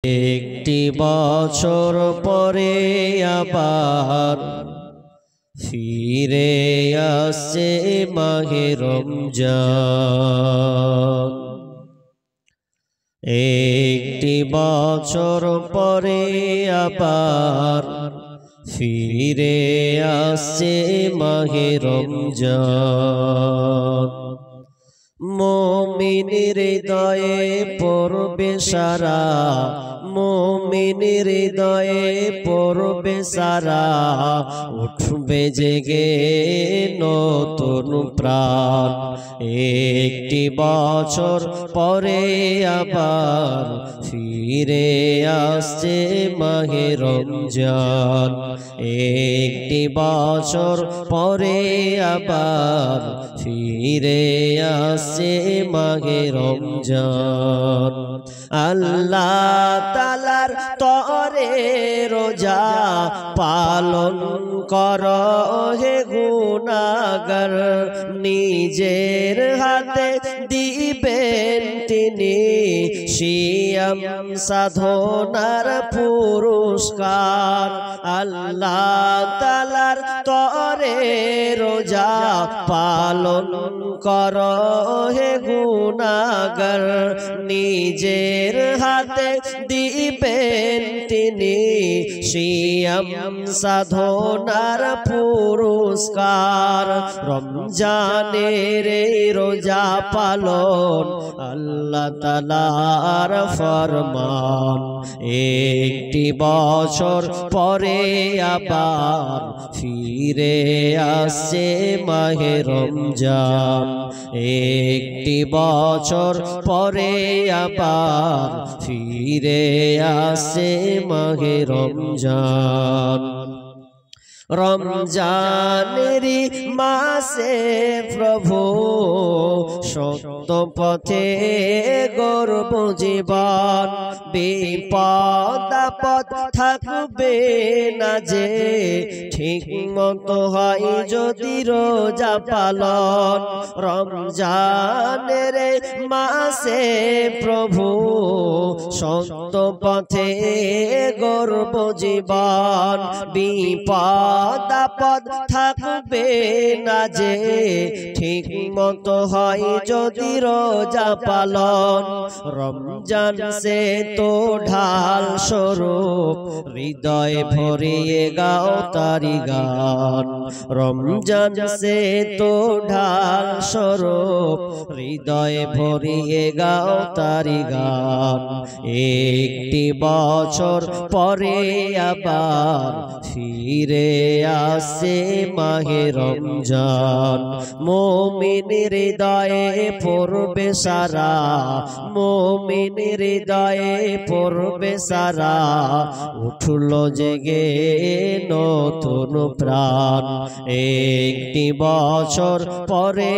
একটি বছর পরে আবার ফিরে আসছে মাহে রমজান। একটি বছর পরে আবার ফিরে আসছে মাহে রমজান। মুমিনের হৃদয়ে পড়বে সারা, মুমিনের হৃদয়ে পড়বে সারা, উঠবে জেগে নতুন প্রাণ। একটি বছর পরে আবার ফিরে আসছে মাহে রমজান। একটি বছর পরে আবার ফিরে আসছে মাহে রমজান। আল্লাহ তাআলার তরে রোজা পালন কর হে গুনাহগার, নিজের হাতে দিবেন তিনি সিয়াম সাধনার পুরস্কার। আল্লাহ তাআলার তরে রোজা পালন কর হে গুনাহগার, নিজের হাতে দিবেন তিনি সিয়াম সাধনার পুরস্কার। রমজানের রোজা পালন আল্লাহ তাআলার ফরমান। একটি বছর পরে আবার ফিরে আসছে মাহে রমজান। একটি বছর পরে আবার ফিরে আসছে মাহে রমজান। রমজানেরই মাসে প্রভু সত্য পথে গর্ব জীবন, বিপদ আপদ থাকবে না যে, ঠিক মতো হয় যদি রোজা পালন। রমজানের মাসে প্রভু সত্য পথে গর্ব জীবন, বিপদ আপদ থাকবে না যে, ঠিক মতো হয় যদি রোজা পালন। রমজান সে তো ঢাল স্বরূপ, হৃদয় ভরিয়ে গাও তারি গান। রমজান সে তো ঢাল স্বরূপ, হৃদয় ভরিয়ে গাও তারি গান। একটি বছর পরে আবার ফিরে আসছে মাহে রমজান। মুমিনের হৃদয়ে পড়বে সারা, মুমিনের হৃদয়ে পড়বে সারা, উঠল জেগে নতুন প্রাণ। একটি বছর পরে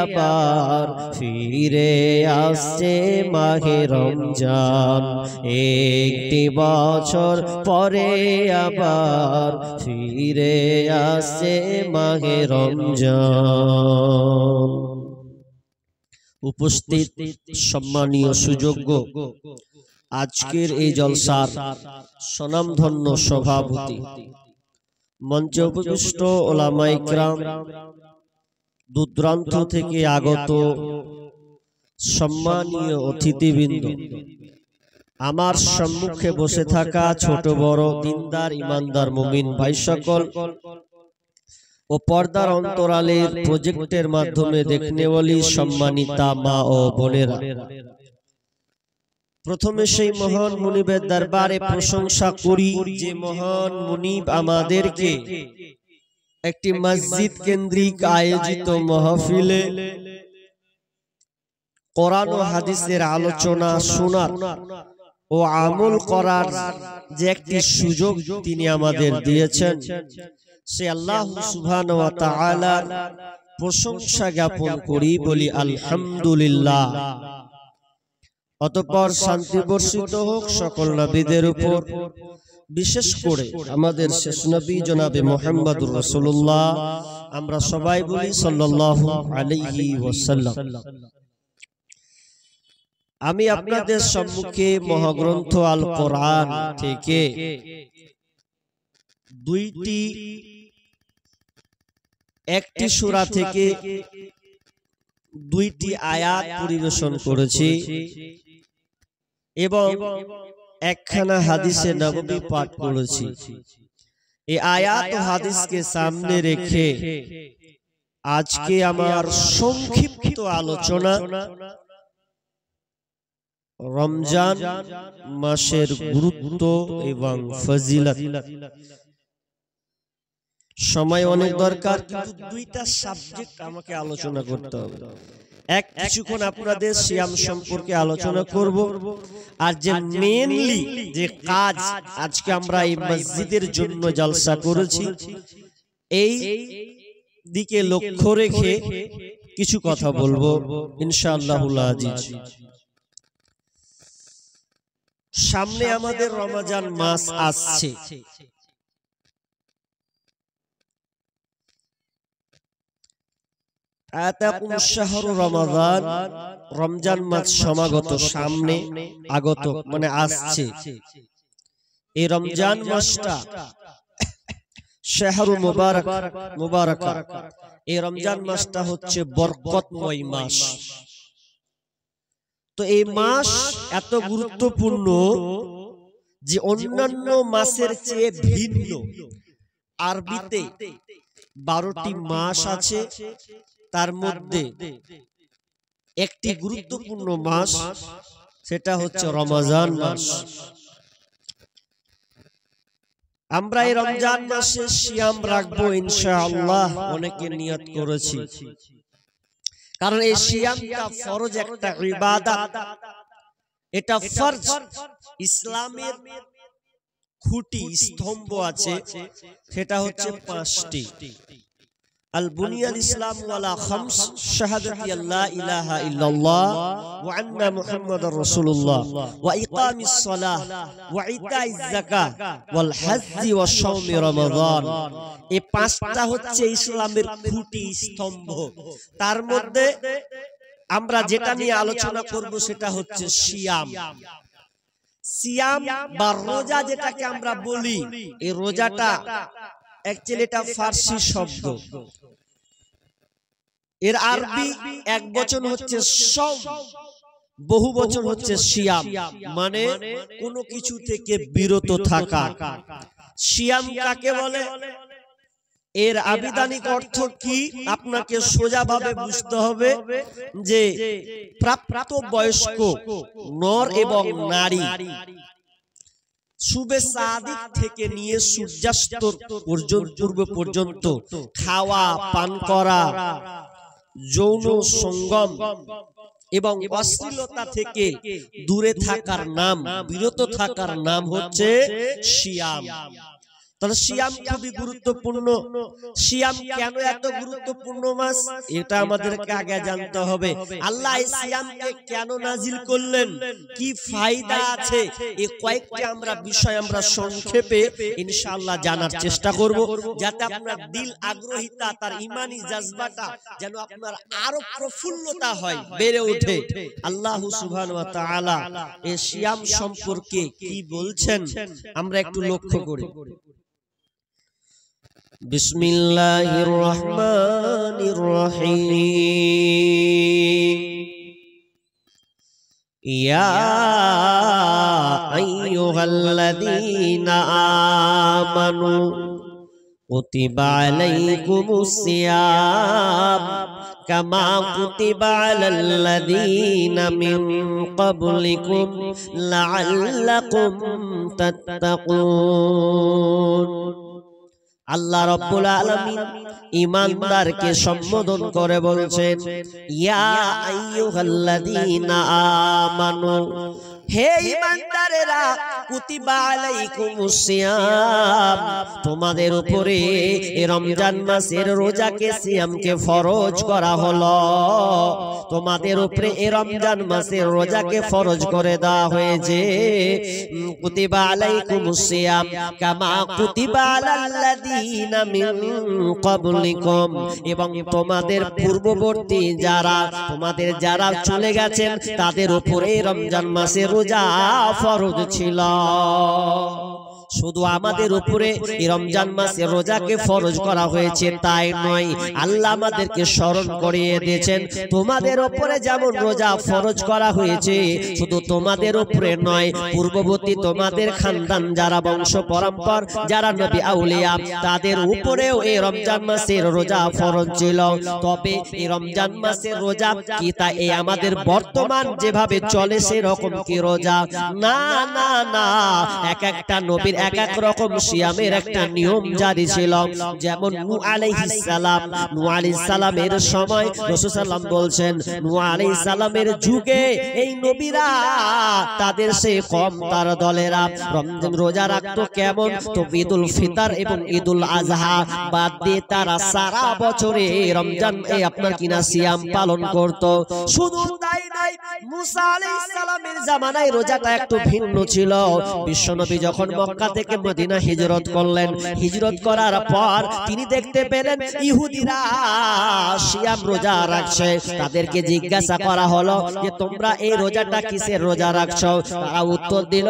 আবার ফিরে আসছে মাহে রমজান। একটি বছর পরে আবার ফিরে আসছে মাহে রমজান। উপস্থিত সম্মানীয় সুযোগ্য আজকের এই জলসার স্বনামধন্য সভাপতি, মঞ্চে উপবিষ্ট ওলামায়ে কিরাম, দূরদূরান্ত থেকে আগত সম্মানীয় অতিথিবৃন্দ, আমার সম্মুখে বসে থাকা ছোট বড় দিনদার ইমানদার মুমিন ভাই সকল ও পর্দার অন্তরালের প্রজেক্টের মাধ্যমে দেখনেওয়ালি সম্মানিতা মা ও বোনেরা, প্রথমে সেই মহান মুনিবের দরবারে প্রশংসা করি যে মহান মুনিব আমাদেরকে একটি মসজিদ কেন্দ্রিক আয়োজিত মাহফিলে কোরআন ও হাদিসের আলোচনা শোনার ও আমল করার যে একটি সুযোগ তিনি আমাদের দিয়েছেন, সে আল্লাহ সুবহানাহু ওয়া তাআলার প্রশংসা জ্ঞাপন করি, বলি আলহামদুলিল্লাহ। অতঃপর শান্তি বর্ষিত হোক সকল নবীদের উপর, বিশেষ করে আমাদের শেষ নবী জনাবে মুহাম্মদুর রাসূলুল্লাহ, আমরা সবাই বলি সাল্লাল্লাহু আলাইহি ওয়াসাল্লাম। আমি আপনাদের সম্মুখে মহাগ্রন্থ আল কোরআন থেকে একটি সূরা থেকে 2টি আয়াত পরিবেশন করেছি এবং একখানা হাদিসে নববী পাঠ করেছি। এই আয়াত ও হাদিসকে সামনে রেখে আজকে আমার সংক্ষিপ্ত আলোচনা রমজান মাসের গুরুত্ব এবং ফজিলত। সময় অনেক দরকার, কিন্তু 2টা সাবজেক্ট আমাকে আলোচনা করতে হবে। কিছুক্ষণ আপনাদের সিয়াম সম্পর্কে আলোচনা করব, আর যে মেইনলি যে কাজ আজকে আমরা এই মসজিদের জন্য জলসা করেছি এই দিকে লক্ষ্য রেখে কিছু কথা বলবো ইনশাআল্লাহুল আজিজ। সামনে আমাদের রমজান মাস আসছে। আতাকুম শাহরু রমাদান, রমজান মাস সমাগত, সামনে আগত মানে আসছে। এই রমজান মাসটা শাহরু মুবারাক, এই রমজান মাসটা হচ্ছে বরকতময় মাস। তো এই মাস এত গুরুত্বপূর্ণ যে অন্যান্য মাসের চেয়ে ভিন্ন। আরবিতে 12টি মাস আছে, তার মধ্যে একটি গুরুত্বপূর্ণ মাস, সেটা হচ্ছে রমজান মাস। আমরা এই রমজান মাসে সিয়াম রাখবো ইনশাআল্লাহ, অনেকে নিয়ত করেছি। কারণ এই সিয়ামটা ফরজ একটা ইবাদত, এটা ফরজ। ইসলামের খুঁটি স্তম্ভ আছে, সেটা হচ্ছে 5টি। আল বুনিয়াল ইসলাম ওয়ালা খামস, শাহাদাতি আল্লা ইলাহা ইল্লাল্লাহ ওয়া আন্না মুহাম্মাদার রাসূলুল্লাহ ওয়া ইকামিস সালাহ ওয়া ইতাইজ যাকাহ ওয়াল হজ্জি ওয়া শাওমি রমাদান। এই 5টা হচ্ছে ইসলামের খুঁটি স্তম্ভ। তার মধ্যে আমরা যেটা নিয়ে আলোচনা করব সেটা হচ্ছে সিয়াম। সিয়াম বা রোজা যেটাকে আমরা বলি, এই রোজাটা অ্যাকচুয়ালি এটা ফার্সি শব্দ। এর আরবি এক বচন হচ্ছে সওম, বহু বচন হচ্ছে সিয়াম, মানে কোনো কিছু থেকে বিরত থাকা। সিয়াম কাকে বলে, এর আবিধানিক অর্থ কি আপনাকে সোজাভাবে বুঝতে হবে যে প্রাপ্ত বয়স্ক নর এবং নারী সুবে সাদিক থেকে নিয়ে সূর্যাস্ত পূর্ব পর্যন্ত খাওয়া পান করা, যৌন সঙ্গম এবং অশ্লীলতা থেকে দূরে থাকার নাম, বিরত থাকার নাম হচ্ছে সিয়াম। তাহলে সিয়াম খুবই গুরুত্বপূর্ণ। সিয়াম কেন এত গুরুত্বপূর্ণ মাস, এটা আমাদেরকে আগে জানতে হবে। আল্লাহ এই সিয়ামকে কেন নাজিল করলেন, কি ফায়দা আছে, এই কয়েকটি বিষয় আমরা সংক্ষেপে ইনশাআল্লাহ জানার চেষ্টা করব, যাতে আপনার দিল আগ্রহিতা, তার ঈমানি জাজবাটা যেন আপনার আরো প্রফুল্লতা হয়, বেড়ে ওঠে। আল্লাহ সুবহানাহু ওয়া তাআলা এই সিয়াম সম্পর্কে কি বলছেন আমরা একটু লক্ষ্য করি। বিসমিল্লাহির রহমানির রহিম। ইয়া আইয়ুহাল্লাযীনা আমানু কুতিবা আলাইকুমুস সিয়াম কামা কুতিবা আলাল্লাযীনা মিন ক্বাবলিকুম লাআল্লাকুম তাত্তাকুন। আল্লাহ রাব্বুল আলামিন ঈমানদারকে সম্বোধন করে বলছেন, ইয়া আইয়ুহাল্লাযীনা আমানু, হে ঈমানদারেরা, কুতিবা আলাইকুমুস সিয়াম, তোমাদের উপরে এই রমজান মাসের রোজাকে সিয়ামকে ফরজ করা হলো। তোমাদের উপরে এই রমজান মাসের রোজাকে ফরজ করে দেওয়া হয়েছে। কুতিবা আলাইকুমুস সিয়াম কামা কুতিবা আলাল্লাযীনা মিন ক্বাবলিকুম, এবং তোমাদের পূর্ববর্তী যারা চলে গেছেন তাদের উপরে রমজান মাসের রোজা ফরজ ছিল। শুধু আমাদের উপরে এই রমজান মাসে রোজাকে ফরজ করা হয়েছে তাই নয়, আল্লাহ আমাদেরকে স্মরণ করিয়ে দিয়েছেন তোমাদের উপরে যেমন রোজা ফরজ করা হয়েছে, শুধু তোমাদের উপরে নয়, পূর্ববর্তী তোমাদের খানদান যারা বংশ পরম্পর যারা নবী আউলিয়া তাদের উপরেও এই রমজান মাসের রোজা ফরজ ছিল। তবে এই রমজান মাসের রোজা কি তা এই আমাদের বর্তমান যেভাবে চলে সেরকম কি রোজা? না না না, এক একটা নবীর এক এক রকম সিয়ামের একটা নিয়ম জারি ছিল। যেমন নূহ আলাইহিস সালামের সময় রাসূল সাল্লাল্লাহু বলছেন, নূহ আলাইহিস সালামের যুগে এই নবীরা তাদের সেই কম তার দলেরা রমজান রোজা রাখতো কেমন? তো ঈদুল ফিতর এবং ঈদুল আযহা বাদ দিয়ে তারা সারা বছরে রমজান আপনার কিনা সিয়াম পালন করত। শুধু তাই নয়, মুসা আলাইহিস সালামের জামানায় রোজাটা একটু ভিন্ন ছিল। বিশ্বনবী যখন মক্কা থেকে মদিনা হিজরত করলেন, হিজরত করার পর তিনি দেখতে পেলেন ইহুদিরা সিয়াম রোজা রাখছে। তাদেরকে জিজ্ঞাসা করা হলো যে তোমরা এই রোজাটা কিসের রোজা রাখছো? তারা উত্তর দিল,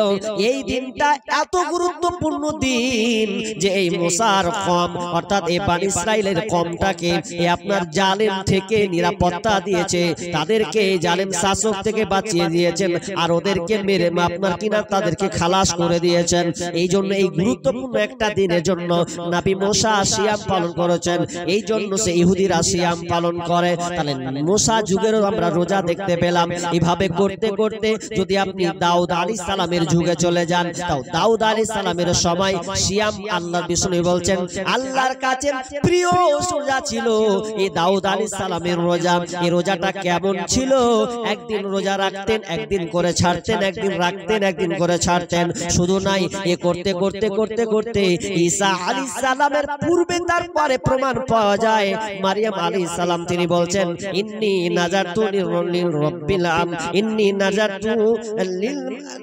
এই দিনটা এত গুরুত্বপূর্ণ দিন যে এই মুসার কওম অর্থাৎ এই বনি ইসরাইলের কওমটাকে আপনার জালেম থেকে নিরাপত্তা দিয়েছে, তাদেরকে জালেম শাসক থেকে বাঁচিয়ে দিয়েছেন আর ওদেরকে মেরে আপনার কিনা তাদেরকে খালাস করে দিয়েছেন। এই জন্য এই গুরুত্বপূর্ণ একটা দিনের জন্য নবী মুসা সিয়াম পালন করেছেন, এই জন্য সে ইহুদিরা সিয়াম পালন করে। তাহলে মুসা যুগেরও আমরা রোজা দেখতে পেলাম। এইভাবে করতে করতে যদি আপনি দাউদ আলাইহিস সালামের যুগে চলে যান, তাও দাউদ আলাইহিস সালামের সময় সিয়াম আল্লাহর বিষ্ণু বলছেন আল্লাহর কাছে প্রিয় রোজা ছিল এই দাউদ আলাইহিস সালামের রোজা। এই রোজাটা কেমন ছিল? একদিন রোজা রাখতেন, একদিন করে ছাড়তেন, একদিন রাখতেন, একদিন করে ছাড়তেন। শুধু নাই, এ করতে করতে করতে করতে ঈসা আলাইহিস সালামের পূর্বে তারপরে প্রমাণ পাওয়া যায় মারিয়াম আলাইহিস সালাম তিনি বলছেন ইন্নী নাজারতু লিররাব্বিল আলামিন, ইন্নী নাজারতু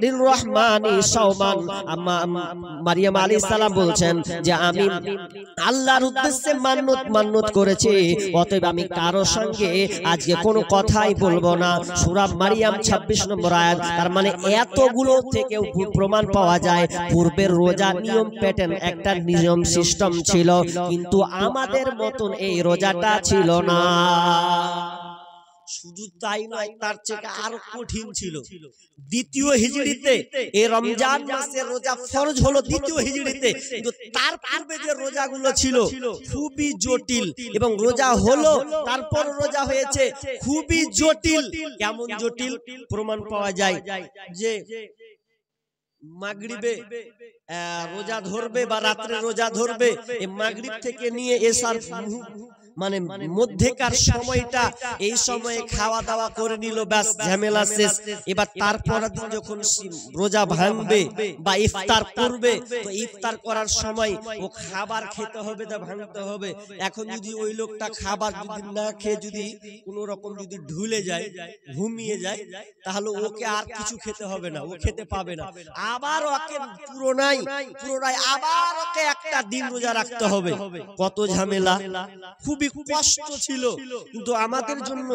লিররহমানি সাওমান। মারিয়াম আলাইহিস সালাম বলছেন যে আমি আল্লাহর উদ্দেশ্যে মান্নত করেছি, অতএব আমি কারো সঙ্গে আজকে কোনো কথাই বলবো না। সূরা মারিয়াম 26 নম্বর আয়াত। তার মানে এতগুলো থেকে প্রমাণ পাওয়া যায় পূর্বের রোজা নিয়ম প্যাটার্ন একটা নিয়ম সিস্টেম ছিল, কিন্তু আমাদের মতন এই রোজাটা ছিল না। শুধু তাই নয়, তার চেয়ে আরো কঠিন ছিল। দ্বিতীয় হিজরিতে এই রমজান মাসের রোজা ফরজ হলো দ্বিতীয় হিজরিতে, কিন্তু তার পূর্বে যে রোজাগুলো ছিল খুবই জটিল, এবং রোজা হলো তারপর রোজা হয়েছে খুবই জটিল। কেমন জটিল? প্রমাণ পাওয়া যায় যে মাগরিবে রোজা ধরবে বা রাত্রে রোজা ধরবে, এই মাগরিব থেকে নিয়ে এশার মানে মধ্যেকার সময়টা, এই সময়ে খাওয়া দাওয়া করে নিল, ব্যাস ঝামেলা শেষ। এবার তারপর যখন রোজা ভাঙবে বা ইফতার করবে, তো ইফতার করার সময় ও খাবার খেতে হবে, তা ভাঙতে হবে। এখন যদি ওই লোকটা খাবার যদি না খেয়ে যদি কোনো রকম যদি ঢুলে যায়, ঘুমিয়ে যায়, তাহলে ওকে আর কিছু খেতে হবে না, ও খেতে পাবে না। আবার ওকে পুরোনায় আবার ওকে একটা দিন রোজা রাখতে হবে। কত ঝামেলা, খুবই কষ্ট ছিল। কিন্তু আমাদের জন্য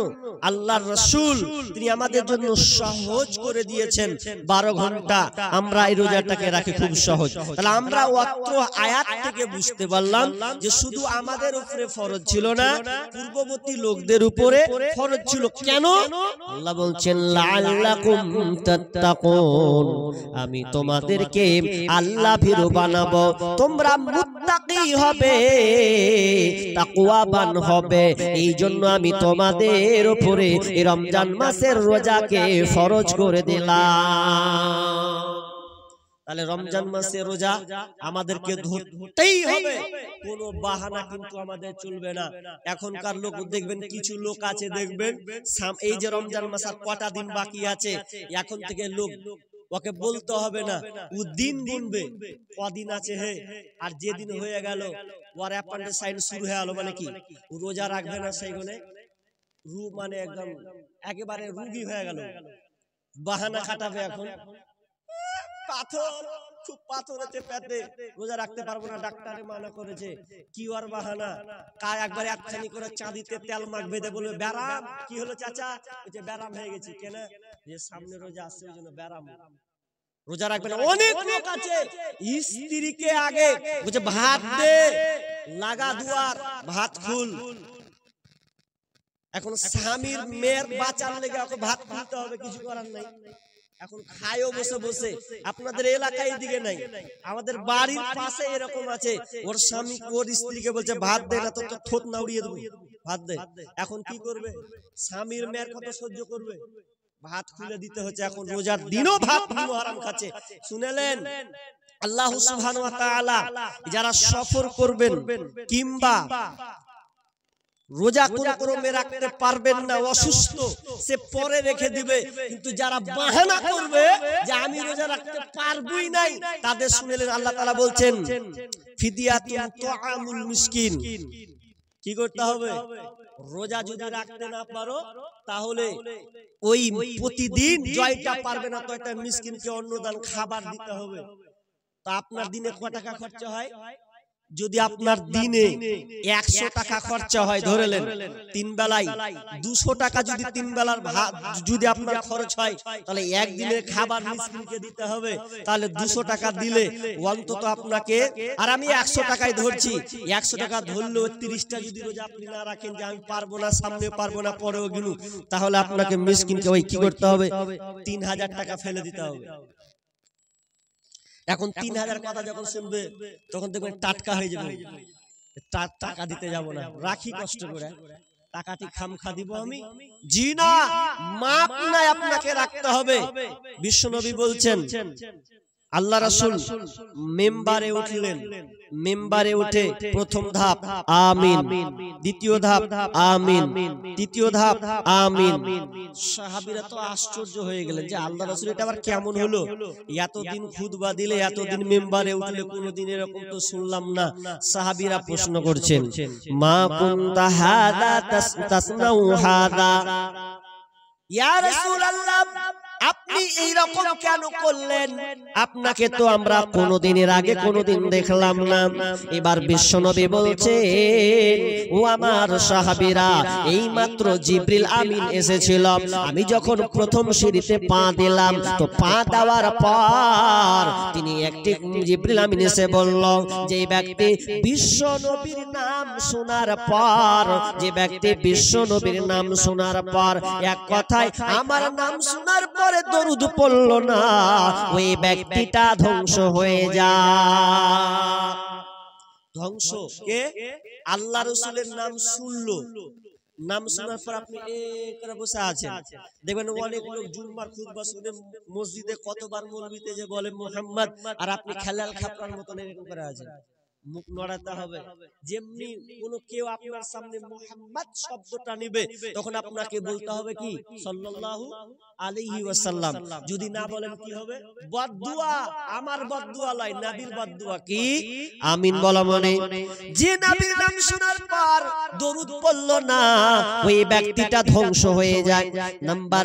আল্লাহর রাসূল তিনি আমাদের জন্য সহজ করে দিয়েছেন। 12 ঘন্টা আমরা এই রোজাটাকে রাখি খুব সহজ। তাহলে আমরা অত্র আয়াত থেকে বুঝতে পারলাম যে শুধু আমাদের উপরে ফরজ ছিল না, পূর্ববর্তী লোকদের উপরে ফরজ ছিল। কেন? আল্লাহ বলছেন লাআল্লাকুম তাত্তাকুন, আমি তোমাদেরকে আল্লাহ ভীরু বানাবো, তোমরা মুত্তাকি হবে, তাকওয়াবান হবে। এই জন্য আমি তোমাদের উপরে এই রমজান মাসের রোজাকে ফরজ করে দিলাম। তাহলে রমজান মাসের রোজা আমাদেরকে ধরতেই হবে, কোনো বাহানা কিন্তু আমাদের চলবে না। এখনকার লোক দেখবেন, কিছু লোক আছে দেখবেন এই যে রমজান মাস আর কটা দিন বাকি আছে, এখন থেকে লোক ওকে বলতে হবে না, ও দিন গুনবে কদিন আছে হে, আর যেদিন হয়ে গেল ওর অ্যাপেন্ডিসাইটিস শুরু হয়ে গেল, মানে কি ও রোজা রাখবে না, সেইখানে মানে একদম একেবারে রোগী হয়ে গেল, বাহানা খাটাবে। এখন পাথর, খুব পাথর আছে পেটে, রোজা রাখতে পারবো না, ডাক্তারে মানা করেছে, কি আর বাহানা। কায় একবারে একখানি করে চাঁদিতে তেল মাখ বেঁধে বলবে ব্যারাম, কি হলো চাচা? বলছে ব্যারাম হয়ে গেছি। কেন? যে সামনে রোজা আসছে ওই জন্য ব্যারাম। রোজা রাখবে না। অনেক লোক আছে স্ত্রীকে আগে বলছে ভাত দে, লাগা দুয়ার, ভাত খুল। এখন স্বামীর মেয়ের বাঁচার লেগে ওকে ভাত খুলতে হবে, কিছু করার নাই। এখন খায়ও বসে বসে। আপনাদের এলাকায় এদিকে নাই, আমাদের বাড়ির পাশে এরকম আছে, ওর স্বামী ওর স্ত্রীকে বলছে ভাত দে, না তো থোত না উড়িয়ে দেবো, ভাত দে। এখন কি করবে? স্বামীর মেয়ের কথা সহ্য করবে? ভাত খুলে দিতে হচ্ছে। এখন রোজার দিনও ভাত হারাম খাচ্ছে। শুনেলেন? আল্লাহ সুবহানাহু ওয়া তাআলা যারা সফর করবেন কিংবা রোজা কোন ক্রমে রাখতে পারবেন না, অসুস্থ, সে পরে রেখে দিবে। কিন্তু যারা বাহানা করবে যে আমি রোজা রাখতে পারবই নাই, তাদের শুনেলেন আল্লাহ তাআলা বলছেন ফিদিয়াতুন তুআমুল মিসকিন। কি করতে হবে? রোজা যদি রাখতে না পারো তাহলে ওই প্রতিদিন জয়টা পারবে না তো একটা মিসকিনকে অন্নদান খাবার দিতে হবে। তো আপনার দিনে কত টাকা খরচা হয়? যদি আপনার দিনে 100 টাকা খরচা হয়, ধরেলেন 3 বেলায় 200 টাকা যদি 3 বেলার ভাত যদি আপনার খরচ হয়, তাহলে একদিনের খাবার মিসকিনকে দিতে হবে। তাহলে 200 টাকা দিলে অন্তত আপনাকে, আর আমি 100 টাকায় ধরছি, 100 টাকা ধরলেও 30টা যদি রোজা আপনি না রাখেন যে আমি পারবো না, সামনে পারবো না, পরেও গেলু, তাহলে আপনাকে মিসকিনকে ওই কি করতে হবে? 3000 টাকা ফেলে দিতে হবে। এখন 3000 কথা যখন শুনবে তখন দেখবেন টাটকা হয়ে যাবে, টাকা দিতে যাব না, রাখি কষ্ট করে, টাকাটি খামখা দিব আমি? জি না, মাপ নাই, আপনাকে রাখতে হবে। বিশ্বনবী বলছেন, আল্লাহ রাসূল মিম্বারে উঠলেন, মিম্বারে উঠে প্রথম ধাপ আমিন, দ্বিতীয় ধাপ আমিন, তৃতীয় ধাপ আমিন। সাহাবীরা তো আশ্চর্য হয়ে গেলেন যে আল্লাহ রাসূল এটা আবার কেমন হলো? এতদিন খুতবা দিলে, এতদিন মিম্বারে উঠলে, কোনদিন এরকম তো শুনলাম না। সাহাবীরা প্রশ্ন করছেন, মা কুনতা হাদা তাসনাউ হাদা, ইয়া রাসূলুল্লাহ আপনি এই রকম কেন করলেন? আপনাকে তো আমরা কোনদিনের আগে কোনদিন দেখলাম না। এবার বিশ্বনবী বলছেন, ও আমার সাহাবীরা, এই মাত্র জিবরিল আমিন এসেছিল। আমি যখন প্রথম সিঁড়িতে পা দিলাম, তো পা দেওয়ার পর তিনি একটি জিবরিল আমিন এসে বলল, যে ব্যক্তি বিশ্বনবীর নাম শোনার পর, যে ব্যক্তি বিশ্বনবীর নাম শোনার পর, এক কথায় আমার নাম শোনার পর দরুদ পড়ল না, ওই ব্যক্তিটা ধ্বংস হয়ে যায়। ধ্বংস কে? আল্লাহ রাসূলের নাম শুনলো, নাম শোনার পর আপনি করে বসে আছেন, দেখবেন অনেক লোক জুম্মার খুতবা শুনে মসজিদে কতবার মৌলবীতে যে বলে মুহাম্মদ, আর আপনি খেলাল খাপড়ার মতন এরকম করে আছেন। মুখ নড়াতে হবে। যেমনি কোন কেউ আপনার সামনে মুহাম্মদ শব্দটা নেবে, তখন আপনাকে বলতে হবে কি সাল্লাল্লাহু আলাইহি ওয়াসাল্লাম। যদি না বলেন কি হবে? বদদুয়া। আমার বদদুয়া লয়, নবীর বদদুয়া। কি? আমিন বলা মানে যে নবীর নাম শোনার পর দরুদ পড়ল না, ওই ব্যক্তিটা ধ্বংস হয়ে যায়। নাম্বার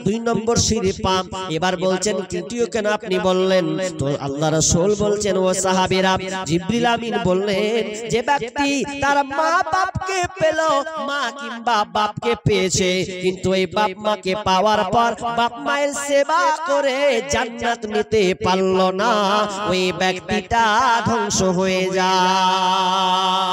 2 নম্বর সিঁড়ি পাম। এবার বলছেন তৃতীয় কেন আপনি বললেন? তো আল্লাহ রাসূল বলছেন, ও সাহাবীরা, জিবরিল আমিন বললেন, যে ব্যক্তি তার মা বাপকে পেল, মা কিংবা বাপকে পেয়েছে, কিন্তু এই বাপ মাকে পাওয়ার পর বাপ মায়ের সেবা করে জান্নাত নিতে পারল না, ওই ব্যক্তিটা ধ্বংস হয়ে যায়।